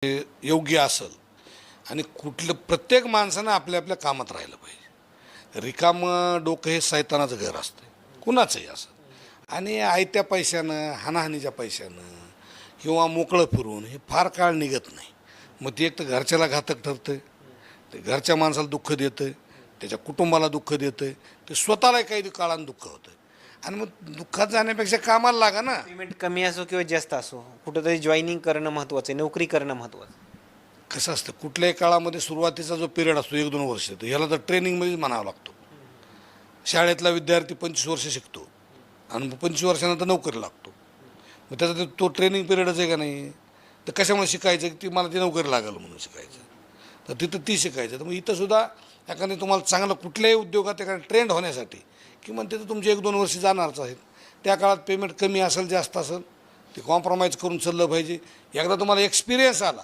योग्य असेल आणि कुठलं प्रत्येक माणसानं आपल्या आपल्या कामात राहिलं पाहिजे. रिकामं डोकं हे सैतानाचं घर असतं कुणाचंही असं. आणि आयत्या पैशानं हानाहानीच्या पैशानं किंवा मोकळं फिरून हे फार काळ निघत नाही. मग ते एक तर घरच्याला घातक ठरतं, ते घरच्या माणसाला दुःख देतं, त्याच्या कुटुंबाला दुःख देतं, ते स्वतःला काही काळानं दुःख होतं. आणि मग दुःखात जाण्यापेक्षा कामाला लागा ना. पेमेंट कमी असो किंवा जास्त असो कुठंतरी जॉईनिंग करणं महत्त्वाचं आहे, नोकरी करणं महत्त्वाचं. कसं असतं कुठल्याही काळामध्ये सुरुवातीचा जो पिरियड असतो 1-2 वर्ष, तर ह्याला तर ट्रेनिंगमध्येच म्हणावं लागतो. शाळेतला विद्यार्थी 25 वर्ष शिकतो आणि 25 वर्षानंतर नोकरी लागतो. मग त्याचा तो ट्रेनिंग पिरियडच आहे का नाही. तर कशामुळे शिकायचं की ती मला ती नोकरी लागेल म्हणून शिकायचं, तर तिथं ती शिकायचं. तर मग इथंसुद्धा एखादी तुम्हाला चांगलं कुठल्याही उद्योगात एखादा ट्रेंड होण्यासाठी किंवा तिथं तुमचे 1-2 वर्ष जाणारच आहेत. त्या काळात पेमेंट कमी असेल जास्त असेल ते कॉम्प्रोमाइज करून चाललं पाहिजे. एकदा तुम्हाला एक्सपिरियन्स आला